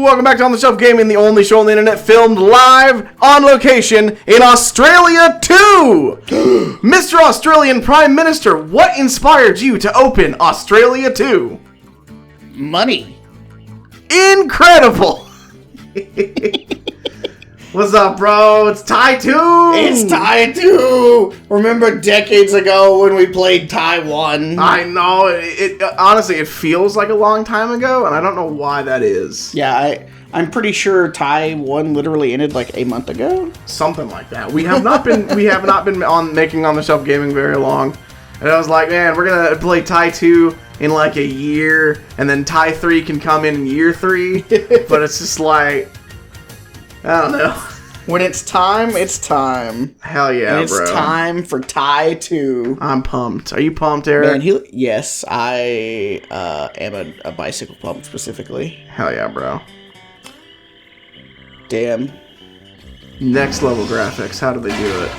Welcome back to On the Shelf Gaming, the only show on the internet filmed live on location in Australia too. Mr. Australian Prime Minister, what inspired you to open Australia 2? Money. Incredible. What's up, bro? It's Thai 2! It's Thai 2! Remember decades ago when we played Taiwan? I know. It honestly, it feels like a long time ago, and I don't know why that is. Yeah, I'm pretty sure Taiwan literally ended like a month ago. Something like that. We have not been making On the Shelf Gaming very long. And I was like, man, we're gonna play Thai 2 in like a year, and then Thai 3 can come in year 3. But it's just like, I don't know. When it's time, it's time. Hell yeah, and it's bro. It's time for Thai 2. I'm pumped. Are you pumped, Eric? Man, yes, I am a bicycle pump specifically. Hell yeah, bro. Damn. Next level graphics. How do they do it?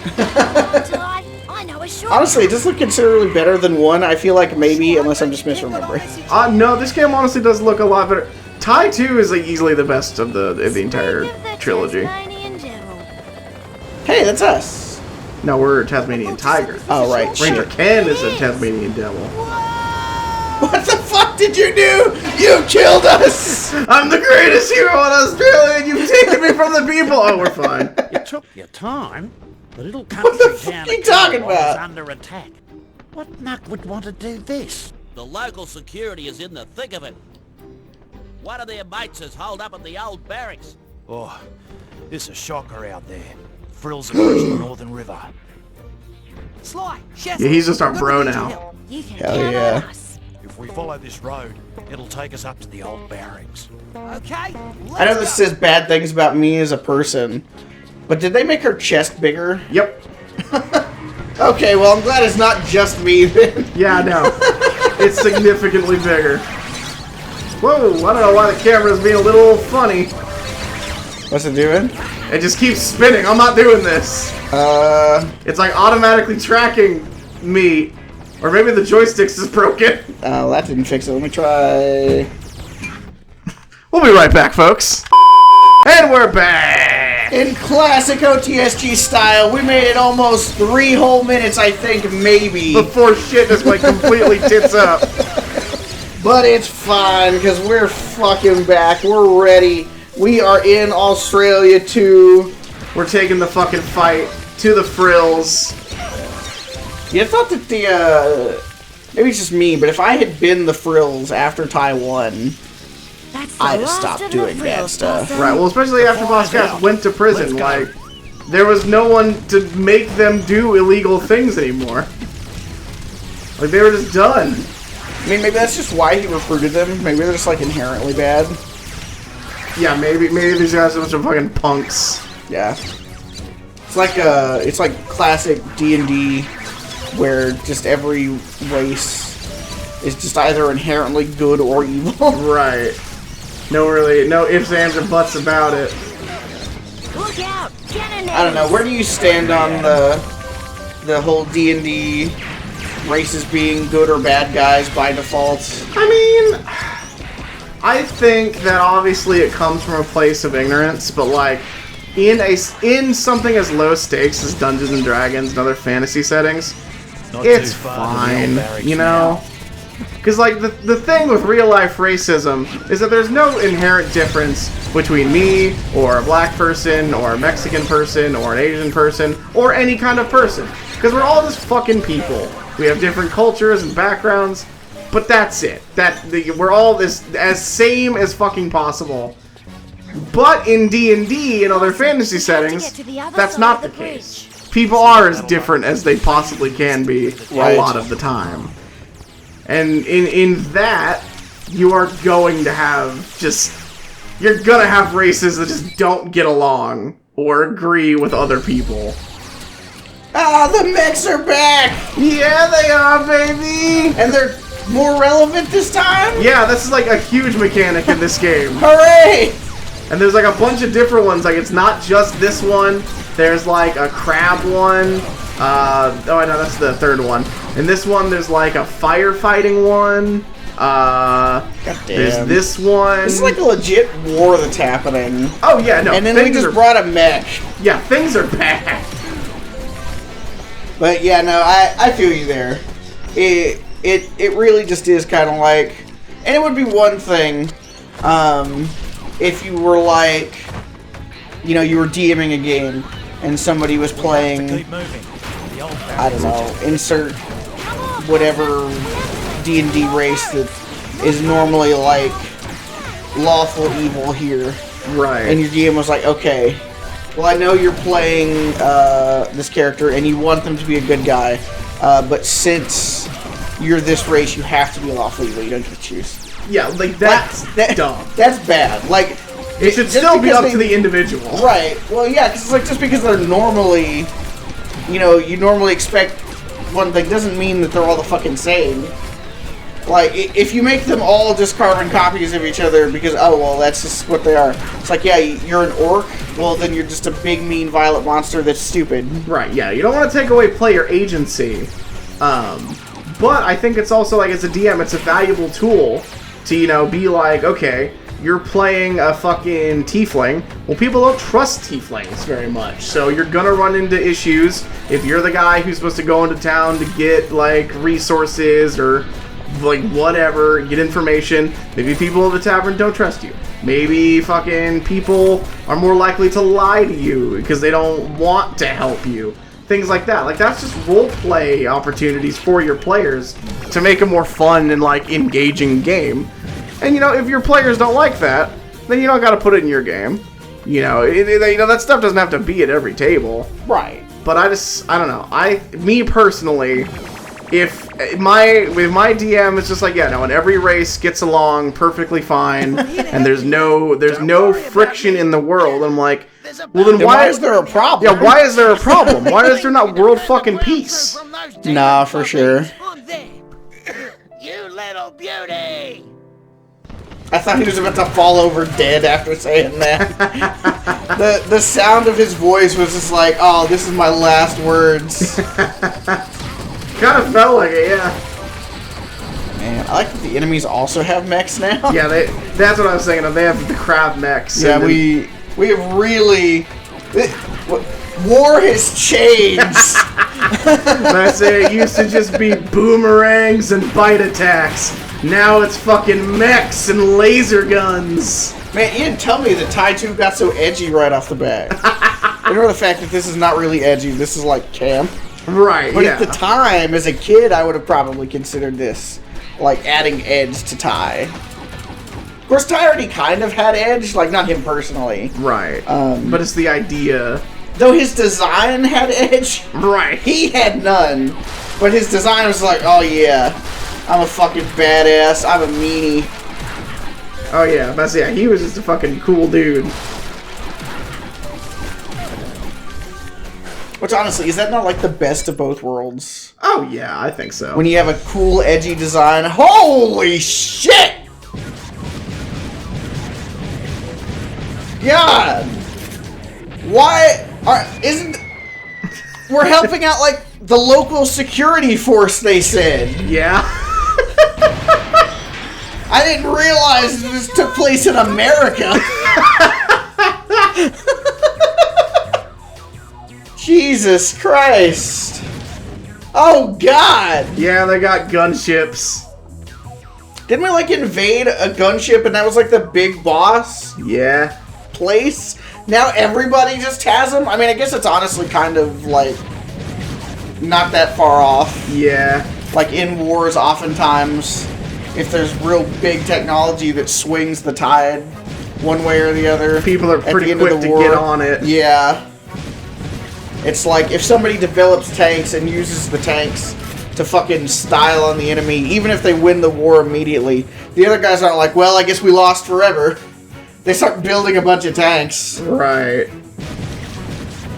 Honestly, it does look considerably better than 1. I feel like maybe, unless I'm just misremembering. No, this game honestly does look a lot better. Thai 2 is like easily the best of the entire trilogy. Hey, that's us. No, we're a Tasmanian tiger. Oh, right. Ranger Ken is a Tasmanian devil. What the fuck did you do? You killed us! I'm the greatest hero in Australia and you've taken me from the people! Oh, we're fine. You took your time. The little country What the fuck town are you talking about? is under attack. What nut would want to do this? The local security is in the thick of it. One of their mates is holed up at the old barracks. Oh, it's a shocker out there. Frills approach the Northern River. Sly, Yeah, he's just our bro now. Hell yeah. If we follow this road, it'll take us up to the old barracks. Okay. I know this says bad things about me as a person, but did they make her chest bigger? Yep. Okay, well, I'm glad it's not just me then. Yeah, no. It's significantly bigger. Whoa, I don't know why the camera's being a little funny. What's it doing? It just keeps spinning. I'm not doing this. It's like automatically tracking me. Or maybe the joystick's is broken. Oh, that didn't fix it. Let me try. We'll be right back, folks. And we're back. In classic OTSG style, we made it almost 3 whole minutes, I think, maybe. Before shit just like completely tits up. But it's fine, because we're fucking back. We're ready. We are in Australia, too. We're taking the fucking fight to the Frills. You thought that maybe it's just me, but if I had been the Frills after Taiwan, I'd have stopped doing bad stuff. Right, well, especially after Boss Cat went to prison. Like, there was no one to make them do illegal things anymore. Like, they were just done. I mean, maybe that's just why he recruited them. Maybe they're just, like, inherently bad. Yeah, maybe these guys are a bunch of fucking punks. Yeah. It's like classic D&D, where just every race is just either inherently good or evil. Right. No ifs, ands, or buts about it. Look out! I don't know, where do you stand on the whole D&D races being good or bad guys by default? I mean, I think that obviously it comes from a place of ignorance, but like in something as low stakes as Dungeons and Dragons and other fantasy settings, it's fine, you know? Because like the thing with real life racism is that there's no inherent difference between me or a black person or a Mexican person or an Asian person or any kind of person. Because we're all just fucking people. We have different cultures and backgrounds, but that's it. We're all as same as fucking possible. But in D&D and other fantasy settings, that's not the case. People are as different as they possibly can be a lot of the time. And in that, you are going to have you're gonna have races that just don't get along or agree with other people. Ah, the mechs are back! Yeah, they are, baby! And they're more relevant this time? Yeah, this is like a huge mechanic in this game. Hooray! And there's like a bunch of different ones, like it's not just this one. There's like a crab one. Oh, I know, that's the third one. In this one, there's like a firefighting one. There's this one. This is like a legit war that's happening. Oh yeah, no. And then they just brought a mech. Yeah, things are bad. But yeah, no, I feel you there. It really just is kind of like, and it would be one thing, if you were like, you know, you were DMing a game and somebody was playing, I don't know, insert whatever D&D race that is normally like lawful evil here. Right. And your DM was like, okay, well, I know you're playing this character and you want them to be a good guy, but since you're this race, you have to be lawful evil. You don't get to choose. Yeah, like that's dumb. That's bad. Like, it should still be up to the individual. Right. Well, yeah, because it's like just because they're normally, you know, you normally expect one thing doesn't mean that they're all the fucking same. Like, if you make them all just carbon copies of each other because, oh, well, that's just what they are. It's like, yeah, you're an orc, well, then you're just a big, mean, violent monster that's stupid. Right, yeah. You don't want to take away player agency. But I think it's also, like, as a DM, it's a valuable tool to, you know, be like, okay, you're playing a fucking tiefling. Well, people don't trust tieflings very much, so you're gonna run into issues if you're the guy who's supposed to go into town to get, like, resources or like whatever, get information. Maybe people at the tavern don't trust you. Maybe fucking people are more likely to lie to you because they don't want to help you. Things like that. Like, that's just roleplay opportunities for your players to make a more fun and like engaging game. And you know, if your players don't like that, then you don't got to put it in your game. You know, you know that stuff doesn't have to be at every table. Right. But I don't know. Me personally, with my DM, it's just like, yeah, no, and every race gets along perfectly fine, and there's no friction in the world. I'm like, well, then why is there a problem? Yeah, why is there a problem? Why is there not world fucking peace? Nah, for sure. You little beauty! I thought he was about to fall over dead after saying that. The sound of his voice was just like, oh, this is my last words. Kind of felt like it, yeah. Man, I like that the enemies also have mechs now. Yeah, that's what I was thinking of. They have the crab mechs. Yeah, we have really... War has changed. I say it used to just be boomerangs and bite attacks. Now it's fucking mechs and laser guns. Man, you didn't tell me that Tai 2 got so edgy right off the bat. Ignore the fact that this is not really edgy. This is like camp. Right, but yeah. at the time, as a kid, I would have probably considered this like adding edge to Tai. Of course, Tai already kind of had edge, like not him personally. Right. But it's the idea. Though his design had edge. Right. He had none. But his design was like, oh yeah, I'm a fucking badass. I'm a meanie. Oh yeah, but yeah, he was just a fucking cool dude. Which honestly, is that not like the best of both worlds? Oh yeah, I think so. When you have a cool, edgy design. Holy shit! God! Why we're helping out like the local security force, they said. Yeah. I didn't realize this took place in America. Jesus Christ. Oh, God. Yeah, they got gunships. Didn't we, like, invade a gunship and that was, like, the big boss? Yeah. Place? Now everybody just has them? I mean, I guess it's honestly kind of, like, not that far off. Yeah. Like, in wars, oftentimes, if there's real big technology that swings the tide one way or the other. People are pretty quick to get on it. Yeah. It's like, if somebody develops tanks and uses the tanks to fucking style on the enemy, even if they win the war immediately, the other guys aren't like, well, I guess we lost forever. They start building a bunch of tanks. Right.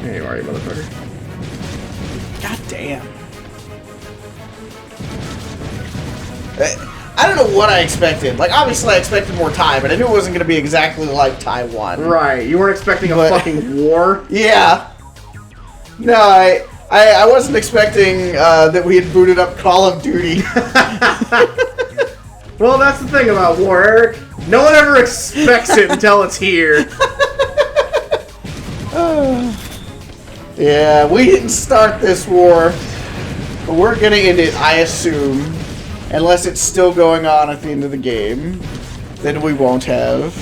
Here you are, you motherfucker. God damn. I don't know what I expected. Like, obviously I expected more Tai, but I knew it wasn't going to be exactly like Taiwan. Right. You weren't expecting a fucking war? Yeah. No, I wasn't expecting that we had booted up Call of Duty. Well, that's the thing about war, Eric. No one ever expects it until it's here. Yeah, we didn't start this war. But we're gonna end it, I assume. Unless it's still going on at the end of the game. Then we won't have.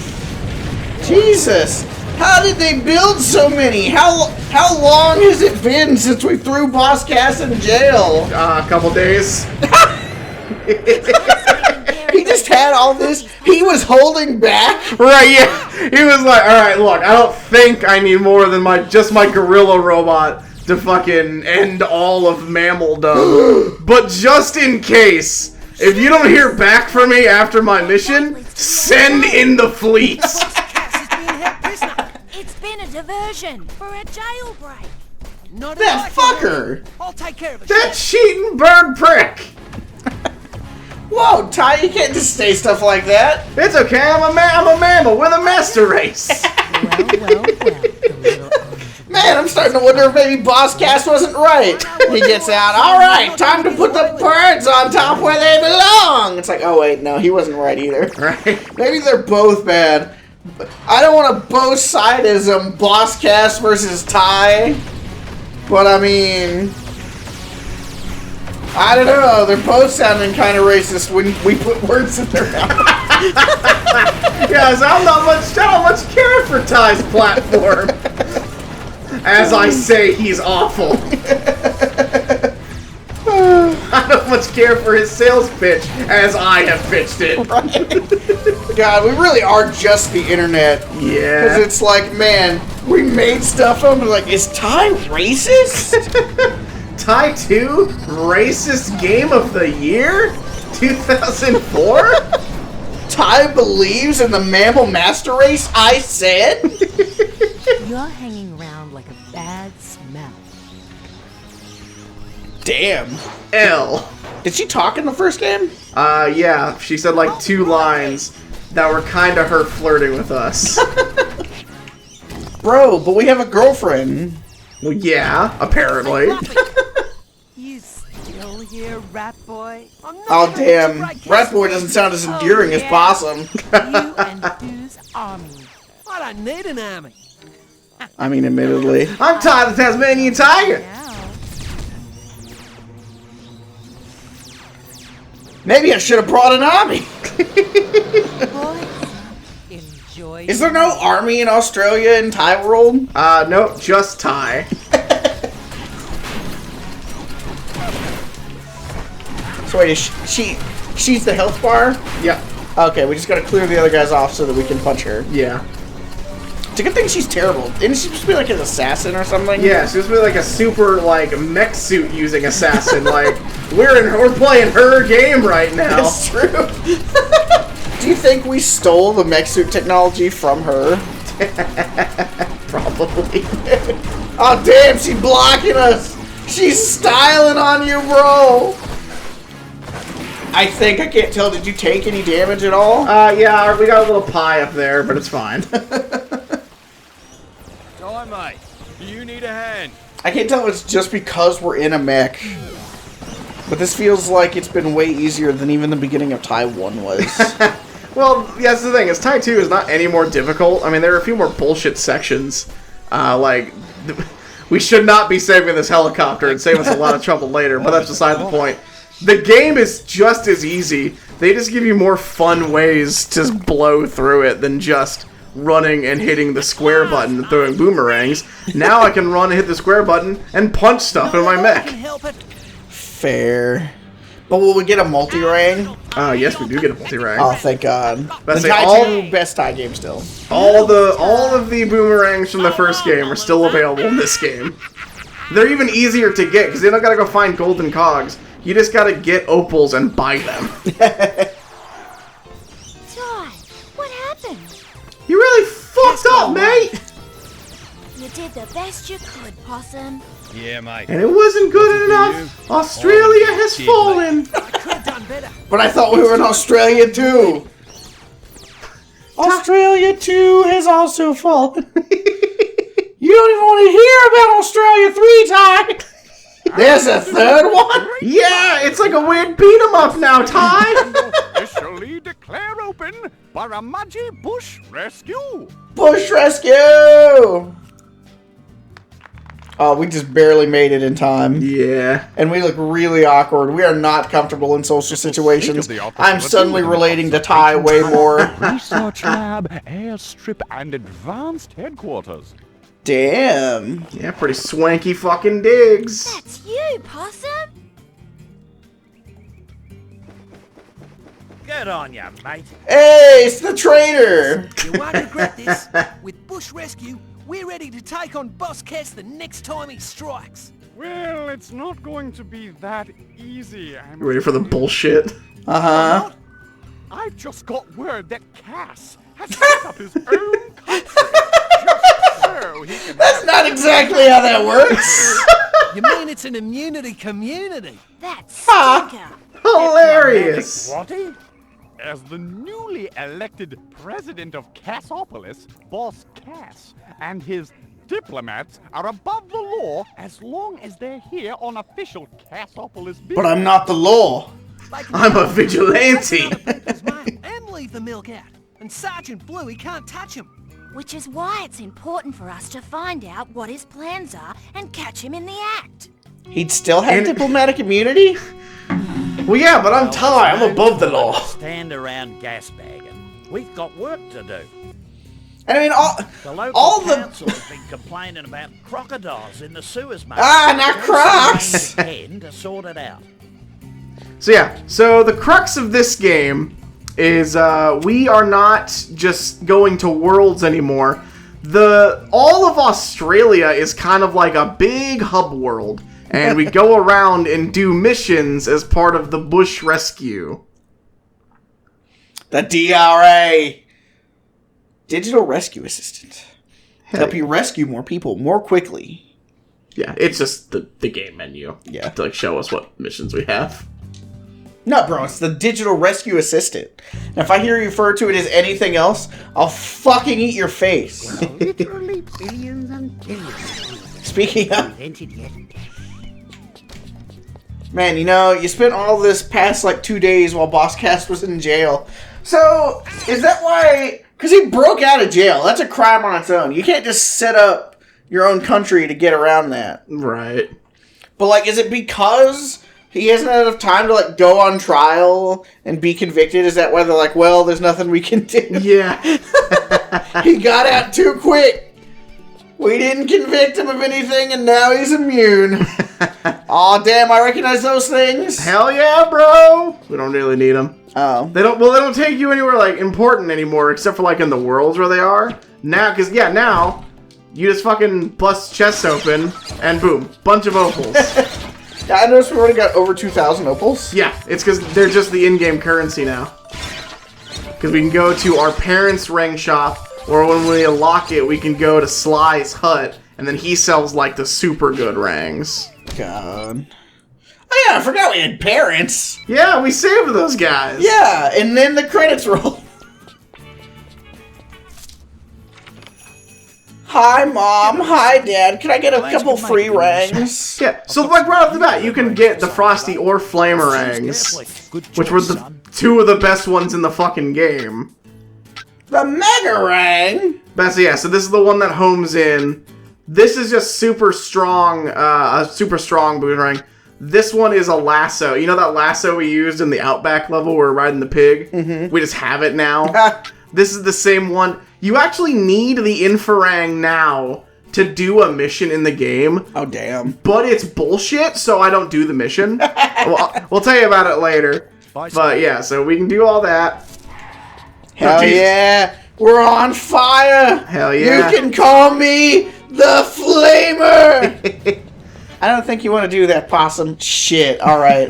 Jesus! How did they build so many? How long has it been since we threw Boss Cass in jail? A couple days. He just had all this. He was holding back. Right, yeah. He was like, alright, look, I don't think I need more than just my gorilla robot to fucking end all of mammaldom. But just in case, if you don't hear back from me after my mission, send in the fleets. It's been a diversion for a jailbreak. Not That fucker! I'll take care of it. That cheating bird prick! Whoa, Ty, you can't just say stuff like that. It's okay, I'm a mammal with a master race. Man, I'm starting to wonder if maybe Boss Cass wasn't right. He gets out, alright, time to put the birds on top where they belong. It's like, oh wait, no, he wasn't right either. Right. Maybe they're both bad. I don't want to both sidism Boss Cass versus Ty. But I mean, I don't know, they're both sounding kind of racist when we put words in their mouth. Yes, I don't much care for Ty's platform. As I say, he's awful. I don't much care for his sales pitch, as I have pitched it. Right. God, we really are just the internet. Yeah. Because it's like, man, we made stuff up and like, is Ty racist? Ty 2? Racist Game of the Year? 2004? Ty believes in the mammal master race, I said? You're hanging around like a bad smell. Damn. L. Did she talk in the first game? Yeah, she said like 2 lines that were kinda her flirting with us. Bro, but we have a girlfriend. Well, yeah, apparently. You still here, rat boy? Oh, damn. Rat Boy doesn't sound as endearing as Possum. You and whose army? I don't need an army. I mean, admittedly. I'm Ty the Tasmanian Tiger! Now, Maybe I should have brought an army. boys, enjoy. Is there no army in Australia and Thai world? Nope, just Ty. So wait, she's the health bar? Yep. Okay, we just gotta clear the other guys off so that we can punch her. Yeah. It's a good thing she's terrible. Isn't she supposed to be like an assassin or something? Yeah, she was really like a super, like, mech suit using assassin. Like, we're playing her game right now. That's true. Do you think we stole the mech suit technology from her? Probably. Oh damn, she's blocking us! She's styling on you, bro! I think, I can't tell, did you take any damage at all? Yeah, we got a little pie up there, but it's fine. Hi, mate. Do you need a hand? I can't tell if it's just because we're in a mech. But this feels like it's been way easier than even the beginning of Ty 1 was. Well, yeah, that's the thing, is Ty 2 is not any more difficult. I mean, there are a few more bullshit sections. We should not be saving this helicopter and save us a lot of trouble later, but that's beside the point. The game is just as easy. They just give you more fun ways to blow through it than just running and hitting the square button and throwing boomerangs. Now I can run and hit the square button and punch stuff in my Can mech. help it. Fair. But will we get a multi-rang? Yes, we do get a multi-rang. Oh, thank God. The Let's say Ty 2, best Ty game still. All of the boomerangs from the first game are still available in this game. They're even easier to get because you don't gotta go find golden cogs. You just gotta get opals and buy them. Ty, what happened? You really fucked up, mate! You did the best you could, Possum. Yeah, mate. And it wasn't good enough. Australia has fallen. I could have done better. But I thought we were in Australia too. Australia too has also fallen. You don't even want to hear about Australia 3 times. There's a third one? Yeah, it's like a weird beat 'em up now, Ty. This shall lead open Boomerangs Bush Rescue. Bush rescue! Oh, we just barely made it in time. Yeah. And we look really awkward. We are not comfortable in social situations. I'm suddenly relating to Ty way more. Research lab, airstrip, and advanced headquarters. Damn. Yeah, pretty swanky fucking digs. That's you, Possum. Good on ya, mate. Hey, it's the traitor. You won't regret this. With Bush Rescue, we're ready to take on Boss Cass the next time he strikes. Well, it's not going to be that easy. You ready for the bullshit? Uh-huh. I've just got word that Cass has set up his own country just so he can... That's not exactly how that works. You mean it's an immunity community? That's stinker. Hilarious. What? As the newly elected president of Cassopolis, Boss Cass and his diplomats are above the law as long as they're here on official Cassopolis business. But I'm not the law. I'm a vigilante. And leave the milk out. And Sergeant Bluey can't touch him. Which is why it's important for us to find out what his plans are and catch him in the act. He'd still have diplomatic immunity? Well, yeah, but I'm Ty. I'm above the law. Stand around gas bagging. We've got work to do. And I mean, The local all the... council has been complaining about crocodiles in the sewers, mate. Ah, not crocs! To sort it out. So yeah, so the crux of this game is we are not just going to worlds anymore. All of Australia is kind of like a big hub world. And we go around and do missions as part of the Bush Rescue. The DRA. Digital Rescue Assistant. To help you rescue more people more quickly. Yeah, it's just the game menu. Yeah. To like show us what missions we have. No, bro, it's the Digital Rescue Assistant. And if I hear you refer to it as anything else, I'll fucking eat your face. Literally billions and billions. Speaking of... Invented yet. Man, you know, you spent all this past, like, 2 days while Boss Cass was in jail. So, is that why... Because he broke out of jail. That's a crime on its own. You can't just set up your own country to get around that. Right. But, like, is it because he hasn't had enough time to, like, go on trial and be convicted? Is that why they're like, well, there's nothing we can do? Yeah. He got out too quick. We didn't convict him of anything, and now he's immune. Aw, damn, I recognize those things. Hell yeah, bro. We don't really need them. Oh. They don't take you anywhere, like, important anymore, except for, like, in the worlds where they are. Now, because, yeah, now, you just fucking bust chests open, and boom, bunch of opals. Yeah, I noticed we already got over 2,000 opals. Yeah, it's because they're just the in-game currency now. Because we can go to our parents' ring shop, or when we unlock it, we can go to Sly's hut, and then he sells, like, the super good rings. God. Oh yeah, I forgot we had parents. Yeah, we saved those guys. Yeah, and then the credits roll. Hi, Mom. Hi, Dad. Can I get a couple free rings? Yeah, so like right off the bat, you can get the Frosty or Flamerangs, which were the two of the best ones in the fucking game. The Mega Ring? That's, yeah, so this is the one that homes in. This is just super strong, a super strong boomerang. This one is a lasso. You know that lasso we used in the Outback level where we're riding the pig? Mm-hmm. We just have it now. This is the same one. You actually need the Infarang now to do a mission in the game. Oh, damn. But it's bullshit, so I don't do the mission. We'll tell you about it later. But yeah, so we can do all that. Hell yeah. We're on fire. Hell yeah. You can call me the Flamer. I don't think you want to do that, Possum. Shit. All right.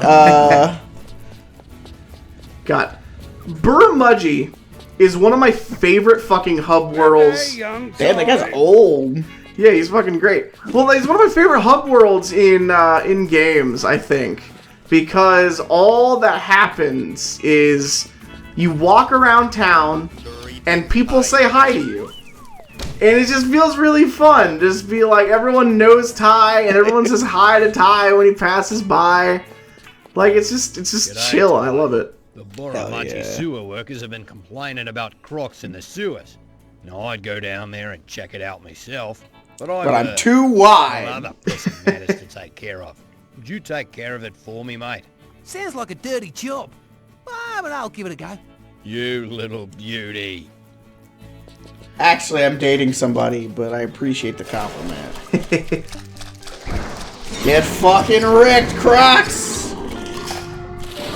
God. Burmudgy is one of my favorite fucking hub worlds. Damn, that guy's old. Yeah, he's fucking great. Well, he's one of my favorite hub worlds in games, I think. Because all that happens is you walk around town and people say hi to you. And it just feels really fun. Just be like, everyone knows Ty and everyone says hi to Ty when he passes by. Like, it's just chill. I love it. The Boomerangs sewer workers have been complaining about crocs in the sewers. Now, I'd go down there and check it out myself, but I'm too wide. Other pressing matters to take care of. Would you take care of it for me, mate? Sounds like a dirty job. But I'll give it a go. You little beauty. Actually, I'm dating somebody, but I appreciate the compliment. Get fucking wrecked, Crocs!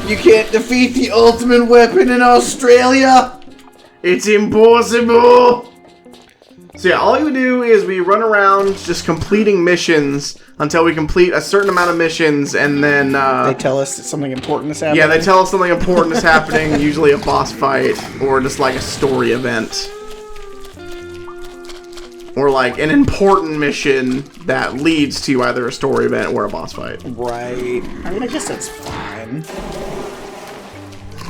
You can't defeat the ultimate weapon in Australia! It's impossible! So yeah, all you do is we run around just completing missions until we complete a certain amount of missions, and then they tell us that something important is happening. Yeah, they tell us something important is happening, usually a boss fight, or just like a story event. Or like an important mission that leads to either a story event or a boss fight. Right. I mean, I guess that's fine.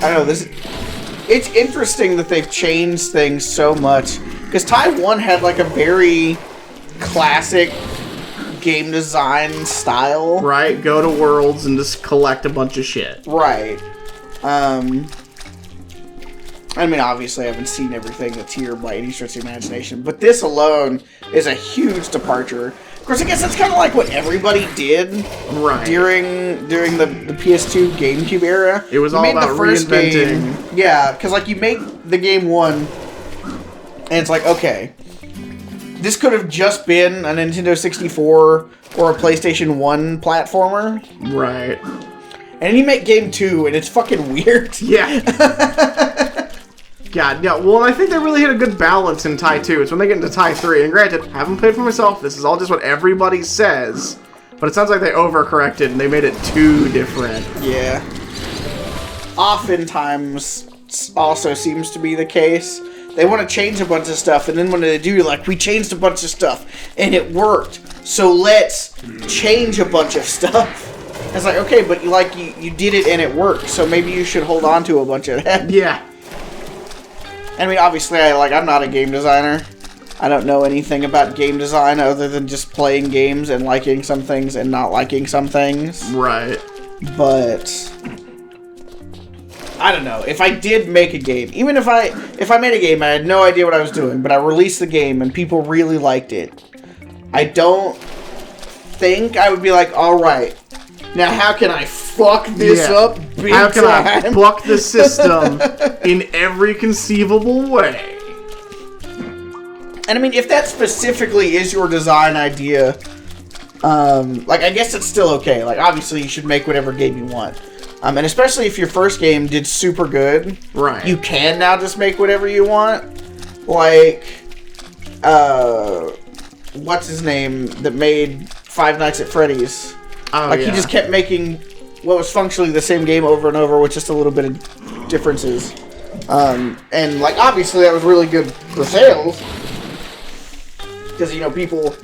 I don't know, it's interesting that they've changed things so much. Because Taiwan had like a very classic game design style. Right, go to worlds and just collect a bunch of shit. Right. I mean, obviously I haven't seen everything that's here by any stretch of the imagination, but this alone is a huge departure. Of course, I guess that's kind of like what everybody did during the PS2 GameCube era. It was all about reinventing. Yeah, because like you make the game one, and it's like, okay, this could have just been a Nintendo 64 or a PlayStation 1 platformer. Right. And then you make game 2, and it's fucking weird. Yeah. God, yeah, well, I think they really hit a good balance in Tai 2. It's when they get into Tai 3, and granted, I haven't played for myself, this is all just what everybody says, but it sounds like they overcorrected and they made it too different. Yeah. Oftentimes, also seems to be the case. They want to change a bunch of stuff, and then when they do, like, we changed a bunch of stuff, and it worked, so let's change a bunch of stuff. It's like, okay, but you did it and it worked, so maybe you should hold on to a bunch of that. Yeah. I mean, obviously, I'm not a game designer. I don't know anything about game design other than just playing games and liking some things and not liking some things. Right. But I don't know. If I did make a game, even if I made a game, I had no idea what I was doing, but I released the game and people really liked it, I don't think I would be like, all right, now how can I fuck this up big How can time? I buck the system in every conceivable way? And I mean, if that specifically is your design idea, like, I guess it's still okay. Like, obviously, you should make whatever game you want. And especially if your first game did super good, right? You can now just make whatever you want. Like, what's his name that made Five Nights at Freddy's? Oh, like, he just kept making what was functionally the same game over and over with just a little bit of differences. And, like, obviously that was really good for sales. Because, you know, people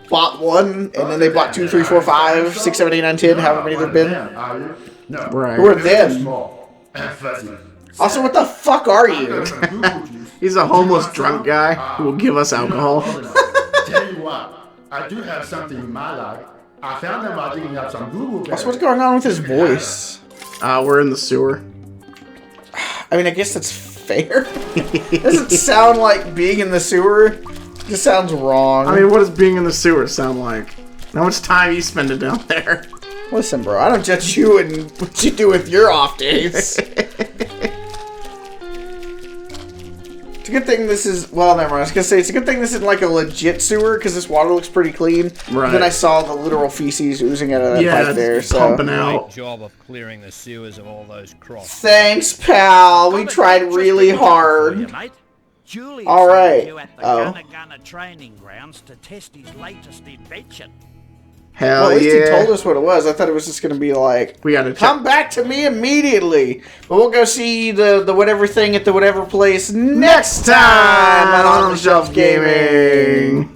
bought one, and then they bought 2, 3, 4, 5, 6, 7, 8, 9, 10, however many there have been. Right. Who are them? Also, what the fuck are you? He's a homeless drunk guy who will give us alcohol. Tell you what, I do have something in my life. I found them by digging up some Google. Also, what's going on with his voice? We're in the sewer. I mean, I guess that's fair. It doesn't sound like being in the sewer. It just sounds wrong. I mean, what does being in the sewer sound like? How much time you spending down there? Listen, bro, I don't judge you and what you do with your off days. It's a good thing this is, well, never mind. I was going to say, it's a good thing this isn't like a legit sewer, because this water looks pretty clean. Right. Then I saw the literal feces oozing out of that pipe there. So. Pumping out. Great job of clearing the sewers of all those crops. Thanks, pal. We tried really hard. Julius all right. you at the Gunna training grounds to test his latest invention. Hell well, at least yeah. he told us what it was. I thought it was just going to be like, we gotta come back to me immediately. But we'll go see the whatever thing at the whatever place next time on On the Shelf Gaming.